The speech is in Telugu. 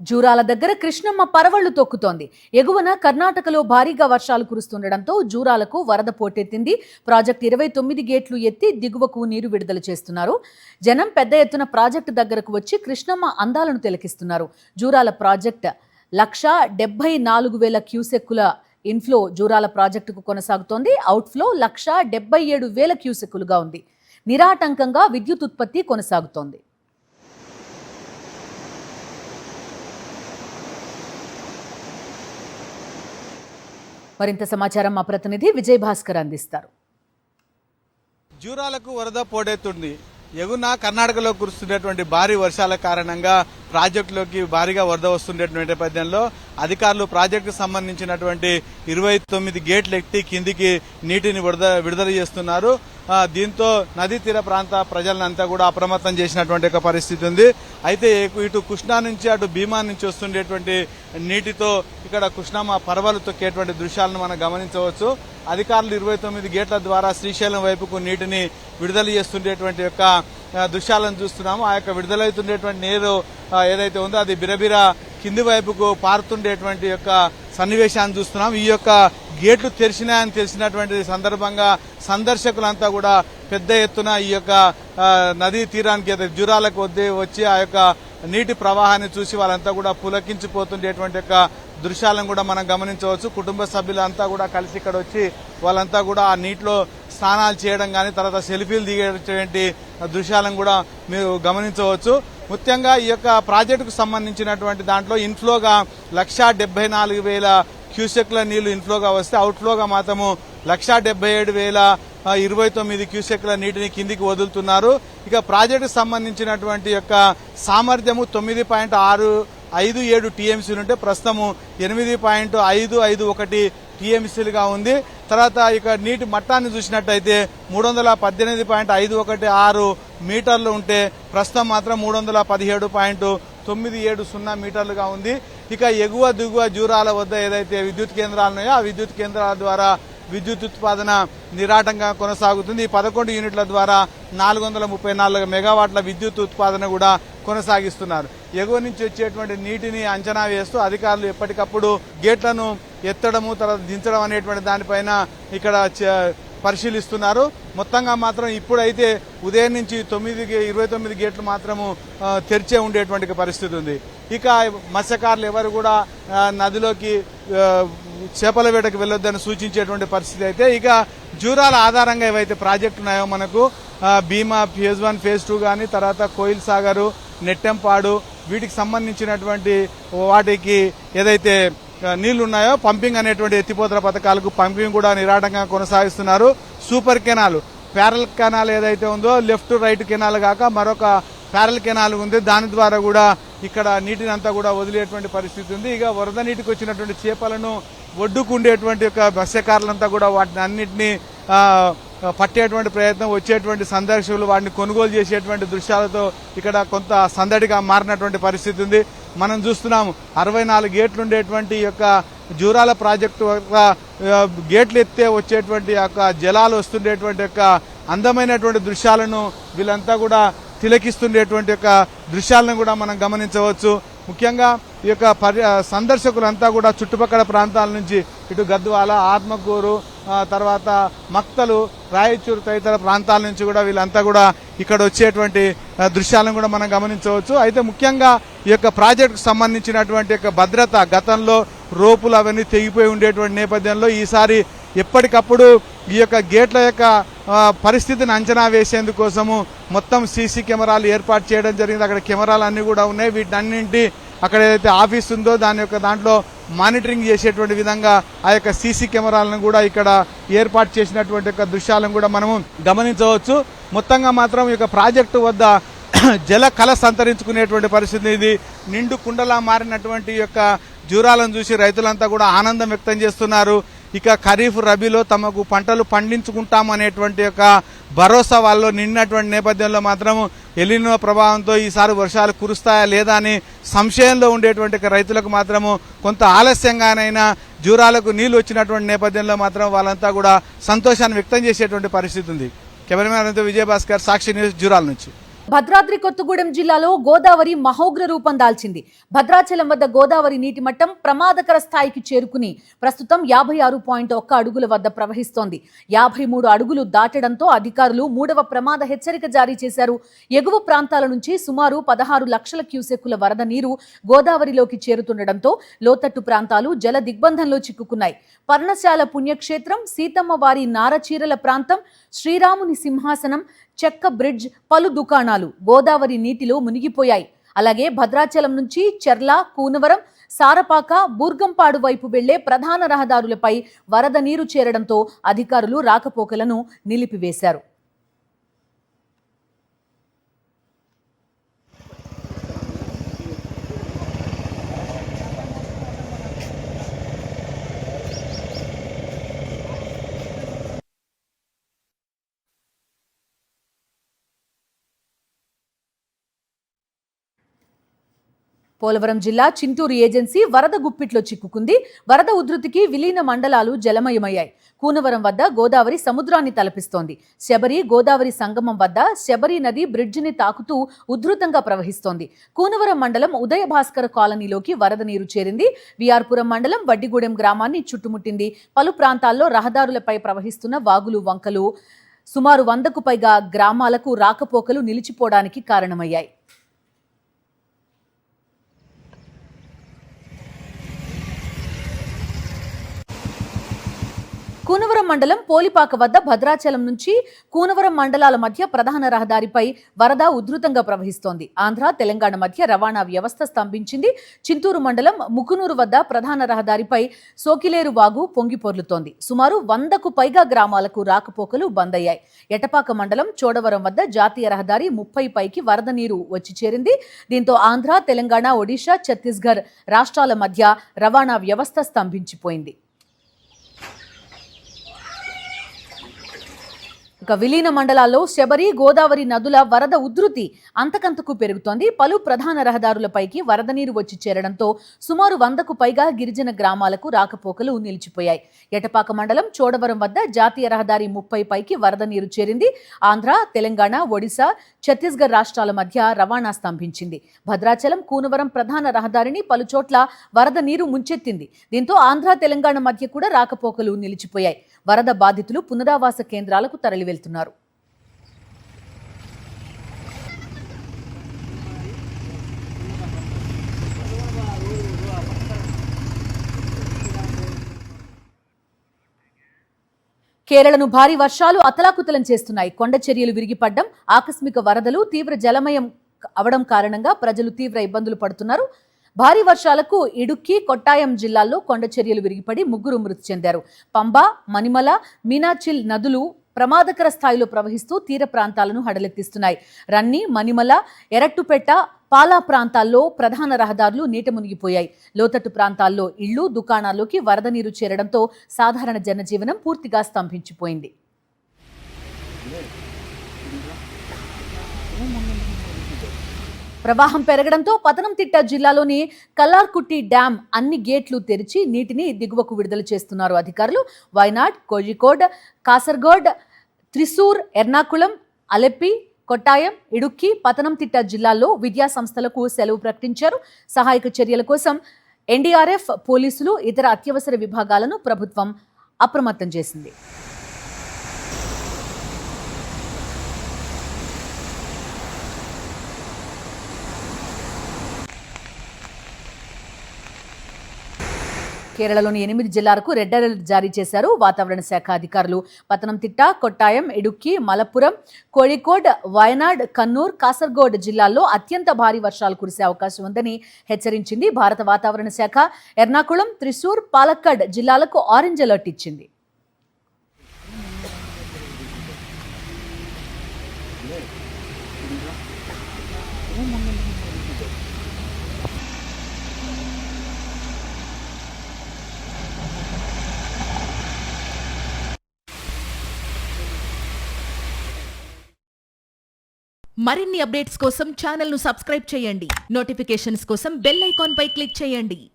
జూరాల దగ్గర కృష్ణమ్మ పరవళ్లు తొక్కుతోంది. ఎగువన కర్ణాటకలో భారీగా వర్షాలు కురుస్తుండటంతో జూరాలకు వరద పోటెత్తింది. ప్రాజెక్టు 29 గేట్లు ఎత్తి దిగువకు నీరు విడుదల చేస్తున్నారు. జనం పెద్ద ఎత్తున ప్రాజెక్టు దగ్గరకు వచ్చి కృష్ణమ్మ అందాలను తిలకిస్తున్నారు. జూరాల ప్రాజెక్టు 1,74,000 క్యూసెక్కుల ఇన్ఫ్లో జూరాల ప్రాజెక్టుకు కొనసాగుతోంది. అవుట్ఫ్లో 1,77,000 క్యూసెక్కులుగా ఉంది. నిరాటంకంగా విద్యుత్ ఉత్పత్తి కొనసాగుతోంది. మరింత సమాచారం మా ప్రతినిధి విజయ్ భాస్కర్ అందిస్తారు. జూరాలకు వరద పోటెత్తుంది. ఎగున కర్ణాటకలో కురుస్తున్నటువంటి భారీ వర్షాల కారణంగా ప్రాజెక్టులోకి భారీగా వరద వస్తున్నటువంటి నేపథ్యంలో అధికారులు ప్రాజెక్టుకు సంబంధించినటువంటి 29 గేట్లు ఎత్తి కిందికి నీటిని విడుదల చేస్తున్నారు. దీంతో నదీ తీర ప్రాంత ప్రజలంతా కూడా అప్రమత్తం చేసినటువంటి ఒక పరిస్థితి ఉంది. అయితే ఇటు కృష్ణా నుంచి అటు భీమా నుంచి వస్తుండేటువంటి నీటితో ఇక్కడ కృష్ణమ్మ పరవలు తొక్కేటువంటి దృశ్యాలను మనం గమనించవచ్చు. అధికారులు 29 గేట్ల ద్వారా శ్రీశైలం వైపుకు నీటిని విడుదల చేస్తుండేటువంటి యొక్క దృశ్యాలను చూస్తున్నాము. ఆ యొక్క విడుదలవుతుండేటువంటి నీరు ఏదైతే ఉందో అది బిరబిర కింది వైపుకు పారుతుండేటువంటి యొక్క సన్నివేశాన్ని చూస్తున్నాం. ఈ యొక్క గేట్లు తెరిచినాయని తెలిసినటువంటి సందర్భంగా సందర్శకులంతా కూడా పెద్ద ఎత్తున ఈ యొక్క నదీ తీరానికి జూరాలకు వచ్చి ఆ యొక్క నీటి ప్రవాహాన్ని చూసి వాళ్ళంతా కూడా పులకించిపోతుండేటువంటి యొక్క దృశ్యాలను కూడా మనం గమనించవచ్చు. కుటుంబ సభ్యులంతా కూడా కలిసి ఇక్కడ వచ్చి వాళ్ళంతా కూడా ఆ నీటిలో స్నానాలు చేయడం కానీ తర్వాత సెల్ఫీలు దిగేటువంటి దృశ్యాలను కూడా మీరు గమనించవచ్చు. ముఖ్యంగా ఈ యొక్క ప్రాజెక్టుకు సంబంధించినటువంటి దాంట్లో ఇన్ఫ్లోగా 1,74,000 క్యూసెక్ల నీళ్లు ఇన్ఫ్లోగా వస్తే అవుట్ఫ్లోగా మాత్రము 1,77,029 క్యూసెక్ల నీటిని కిందికి వదులుతున్నారు. ఇక ప్రాజెక్టుకు సంబంధించినటువంటి యొక్క సామర్థ్యము 9.657 టీఎంసీలు ఉంటే ప్రస్తుతము 8.551 టీఎంసీలుగా ఉంది. తర్వాత ఇక నీటి మట్టాన్ని చూసినట్టయితే 318.516 మీటర్లు ఉంటే ప్రస్తుతం మాత్రం 317.970 మీటర్లుగా ఉంది. ఇక ఎగువ దిగువ జూరాల వద్ద ఏదైతే విద్యుత్ కేంద్రాలు ఉన్నాయో ఆ విద్యుత్ కేంద్రాల ద్వారా విద్యుత్ ఉత్పాదన నిరాటంగా కొనసాగుతుంది. ఈ 11 యూనిట్ల ద్వారా 434 మెగావాట్ల విద్యుత్ ఉత్పాదన కూడా కొనసాగిస్తున్నారు. ఎగువ నుంచి వచ్చేటువంటి నీటిని అంచనా వేస్తూ అధికారులు ఎప్పటికప్పుడు గేట్లను ఎత్తడము తర్వాత దించడం అనేటువంటి దానిపైన ఇక్కడ పరిశీలిస్తున్నారు. మొత్తంగా మాత్రం ఇప్పుడైతే ఉదయం నుంచి 29 గేట్లు మాత్రము తెరిచే ఉండేటువంటి పరిస్థితి ఉంది. ఇక మత్స్యకారులు ఎవరు కూడా నదిలోకి చేపల వేటకు వెళ్లొద్దని సూచించేటువంటి పరిస్థితి అయితే ఇక జూరాల ఆధారంగా ఏవైతే ప్రాజెక్టు ఉన్నాయో మనకు భీమా ఫేజ్ 1 ఫేజ్ 2 కానీ తర్వాత కోయిల్ సాగరు నెట్టెంపాడు వీటికి సంబంధించినటువంటి వాటికి ఏదైతే నీళ్లు ఉన్నాయో పంపింగ్ అనేటువంటి ఎత్తిపోతల పథకాలకు పంపింగ్ కూడా నిరాటంగా కొనసాగిస్తున్నారు. సూపర్ కెనాల్ ప్యారల్ కెనాల్ ఏదైతే ఉందో లెఫ్ట్ రైట్ కెనాల్ కాక మరొక ప్యారల్ కెనాల్ ఉంది. దాని ద్వారా కూడా ఇక్కడ నీటిని అంతా కూడా వదిలేటువంటి పరిస్థితి ఉంది. ఇక వరద నీటికి వచ్చినటువంటి చేపలను ఒడ్డుకుండేటువంటి యొక్క మత్స్యకారులంతా కూడా వాటిని అన్నింటినీ పట్టేటువంటి ప్రయత్నం వచ్చేటువంటి సందర్శకులు వాటిని కొనుగోలు చేసేటువంటి దృశ్యాలతో ఇక్కడ కొంత సందడిగా మారినటువంటి పరిస్థితి ఉంది. మనం చూస్తున్నాము 64 గేట్లు ఉండేటువంటి యొక్క జూరాల ప్రాజెక్టు గేట్లు ఎత్తే వచ్చేటువంటి యొక్క జలాలు వస్తుండేటువంటి యొక్క అందమైనటువంటి దృశ్యాలను వీళ్ళంతా కూడా తిలకిస్తుండేటువంటి యొక్క దృశ్యాలను కూడా మనం గమనించవచ్చు. ముఖ్యంగా ఈ యొక్క సందర్శకులంతా కూడా చుట్టుపక్కల ప్రాంతాల నుంచి ఇటు గద్వాల ఆత్మకూరు తర్వాత మక్తలు రాయచూరు తదితర ప్రాంతాల నుంచి కూడా వీళ్ళంతా కూడా ఇక్కడ వచ్చేటువంటి దృశ్యాలను కూడా మనం గమనించవచ్చు. అయితే ముఖ్యంగా ఈ యొక్క ప్రాజెక్టుకు సంబంధించినటువంటి యొక్క భద్రత గతంలో రోపులు అవన్నీ తెగిపోయి ఉండేటువంటి నేపథ్యంలో ఈసారి ఎప్పటికప్పుడు ఈ యొక్క గేట్ల యొక్క పరిస్థితిని అంచనా వేసేందుకోసము మొత్తం సీసీ కెమెరాలు ఏర్పాటు చేయడం జరిగింది. అక్కడ కెమెరాలు అన్ని కూడా ఉన్నాయి. వీటన్నింటి అక్కడ ఏదైతే ఆఫీస్ ఉందో దాంట్లో మానిటరింగ్ చేసేటువంటి విధంగా ఆ యొక్క సీసీ కెమెరాలను కూడా ఇక్కడ ఏర్పాటు చేసినటువంటి యొక్క దృశ్యాలను కూడా మనము గమనించవచ్చు. మొత్తంగా మాత్రం ఈ యొక్క ప్రాజెక్టు వద్ద జల కళ సంతరించుకునేటువంటి పరిస్థితి ఇది. నిండు కుండలా మారినటువంటి యొక్క జూరాలను చూసి రైతులంతా కూడా ఆనందం వ్యక్తం చేస్తున్నారు. ఇక ఖరీఫ్ రబీలో తమకు పంటలు పండించుకుంటాం అనేటువంటి యొక్క భరోసా వాళ్ళు నిన్నటువంటి నేపథ్యంలో మాత్రం ఎలినో ప్రభావంతో ఈసారి వర్షాలు కురుస్తాయా లేదా అని సంశయంలో ఉండేటువంటి రైతులకు మాత్రము కొంత ఆలస్యంగానైనా జూరాలకు నీళ్లు వచ్చినటువంటి నేపథ్యంలో మాత్రం వాళ్ళంతా కూడా సంతోషాన్ని వ్యక్తం చేసేటువంటి పరిస్థితి ఉంది. కెమెరామెన్ విజయ్ భాస్కర్, సాక్షి న్యూస్, జూరాల నుంచి. భద్రాద్రి కొత్తగూడెం జిల్లాలో గోదావరి మహోగ్ర రూపం దాల్చింది. భద్రాచలం వద్ద గోదావరి నీటి మట్టం ప్రమాదకర స్థాయికి చేరుకుని ప్రస్తుతం 56.1 అడుగుల వద్ద ప్రవహిస్తోంది. 53 అడుగులు దాటడంతో అధికారులు 3వ ప్రమాద హెచ్చరిక జారీ చేశారు. ఎగువ ప్రాంతాల నుంచి సుమారు 16 లక్షల క్యూసెక్కుల వరద నీరు గోదావరిలోకి చేరుతుండటంతో లోతట్టు ప్రాంతాలు జల దిగ్బంధంలో చిక్కుకున్నాయి. పర్ణశాల పుణ్యక్షేత్రం, సీతమ్మ వారి నారచీరల ప్రాంతం, శ్రీరాముని సింహాసనం, చెక్క బ్రిడ్జ్, పలు దుకాణాలు గోదావరి నీటిలో మునిగిపోయాయి. అలాగే భద్రాచలం నుంచి చెర్ల, కూనవరం, సారపాక, బూర్గంపాడు వైపు వెళ్లే ప్రధాన రహదారులపై వరద నీరు చేరడంతో అధికారులు రాకపోకలను నిలిపివేశారు. పోలవరం జిల్లా చింతూరు ఏజెన్సీ వరద గుప్పిట్లో చిక్కుకుంది. వరద ఉధృతికి విలీన మండలాలు జలమయమయ్యాయి. కూనవరం వద్ద గోదావరి సముద్రాన్ని తలపిస్తోంది. శబరి గోదావరి సంగమం వద్ద శబరి నది బ్రిడ్జిని తాకుతూ ఉధృతంగా ప్రవహిస్తోంది. కూనవరం మండలం ఉదయ భాస్కర కాలనీలోకి వరద నీరు చేరింది. విఆర్పురం మండలం వడ్డిగూడెం గ్రామాన్ని చుట్టుముట్టింది. పలు ప్రాంతాల్లో రహదారులపై ప్రవహిస్తున్న వాగులు, వంకలు సుమారు 100కు పైగా గ్రామాలకు రాకపోకలు నిలిచిపోవడానికి కారణమయ్యాయి. కూనవరం మండలం పోలిపాక వద్ద భద్రాచలం నుంచి కూనవరం మండలాల మధ్య ప్రధాన రహదారిపై వరద ఉధృతంగా ప్రవహిస్తోంది. ఆంధ్ర, తెలంగాణ మధ్య రవాణా వ్యవస్థ స్తంభించింది. చింతూరు మండలం ముకునూరు వద్ద ప్రధాన రహదారిపై సోకిలేరు వాగు పొంగిపొర్లుతోంది. సుమారు 100కు పైగా గ్రామాలకు రాకపోకలు బంద్ అయ్యాయి. ఎటపాక మండలం చోడవరం వద్ద జాతీయ రహదారి 30 పైకి వరద నీరు వచ్చి చేరింది. దీంతో ఆంధ్ర, తెలంగాణ, ఒడిశా, ఛత్తీస్గఢ్ రాష్ట్రాల మధ్య రవాణా వ్యవస్థ స్తంభించిపోయింది. ఇక విలీన మండలాల్లో శబరి, గోదావరి నదుల వరద ఉధృతి అంతకంతకు పెరుగుతోంది. పలు ప్రధాన రహదారులపైకి వరద నీరు వచ్చి చేరడంతో సుమారు 100కు పైగా గిరిజన గ్రామాలకు రాకపోకలు నిలిచిపోయాయి. ఎటపాక మండలం చోడవరం వద్ద జాతీయ రహదారి 30 పైకి వరద నీరు చేరింది. ఆంధ్ర, తెలంగాణ, ఒడిశా, ఛత్తీస్గఢ్ రాష్ట్రాల మధ్య రవాణా స్తంభించింది. భద్రాచలం, కూనవరం ప్రధాన రహదారిని పలుచోట్ల వరద నీరు ముంచెత్తింది. దీంతో ఆంధ్ర, తెలంగాణ మధ్య కూడా రాకపోకలు నిలిచిపోయాయి. వరద బాధితులు పునరావాస కేంద్రాలకు తరలి వెళ్తున్నారు. కేరళను భారీ వర్షాలు అతలాకుతలం చేస్తున్నాయి. కొండ చర్యలు విరిగిపడ్డం, ఆకస్మిక వరదలు, తీవ్ర జలమయం అవడం కారణంగా ప్రజలు తీవ్ర ఇబ్బందులు పడుతున్నారు. భారీ వర్షాలకు ఇడుక్కి, కొట్టాయం జిల్లాల్లో కొండ చర్యలు విరిగిపడి 3 మృతి చెందారు. పంబా, మణిమల, మీనాచిల్ నదులు ప్రమాదకర స్థాయిలో ప్రవహిస్తూ తీర ప్రాంతాలను హడలెత్తిస్తున్నాయి. రన్ని, మణిమల, ఎరట్టుపెట్ట, పాలా ప్రాంతాల్లో ప్రధాన రహదారులు నీట మునిగిపోయాయి. లోతట్టు ప్రాంతాల్లో ఇళ్లు, దుకాణాల్లోకి వరద నీరు చేరడంతో సాధారణ జనజీవనం పూర్తిగా స్తంభించిపోయింది. ప్రవాహం పెరగడంతో పతనంతిట్ట జిల్లాలోని కల్లార్కుట్టి డ్యాం అన్ని గేట్లు తెరిచి నీటిని దిగువకు విడుదల చేస్తున్నారు అధికారులు. వయనాడ్, కోజికోడ్, కాసర్గోడ్, త్రిశూర్, ఎర్నాకుళం, అలెప్పి, కొట్టాయం, ఇడుక్కి, పతనంతిట్ట జిల్లాల్లో విద్యా సంస్థలకు సెలవు ప్రకటించారు. సహాయక చర్యల కోసం ఎన్డీఆర్ఎఫ్, పోలీసులు, ఇతర అత్యవసర విభాగాలను ప్రభుత్వం అప్రమత్తం చేసింది. కేరళలోని 8 జిల్లాలకు రెడ్ అలర్ట్ జారీ చేశారు వాతావరణ శాఖ అధికారులు. పతనంతిట్ట, కొట్టాయం, ఇడుక్కి, మలప్పురం, కోళికోడ్, వయనాడ్, కన్నూర్, కాసర్గోడ్ జిల్లాల్లో అత్యంత భారీ వర్షాలు కురిసే అవకాశం ఉందని హెచ్చరించింది భారత వాతావరణ శాఖ. ఎర్నాకుళం, త్రిశూర్, పాలక్కడ్ జిల్లాలకు ఆరెంజ్ అలర్ట్ ఇచ్చింది. మరిన్ని అప్డేట్స్ కోసం ఛానల్ను సబ్స్క్రైబ్ చేయండి. నోటిఫికేషన్స్ కోసం బెల్ ఐకాన్ పై క్లిక్ చేయండి.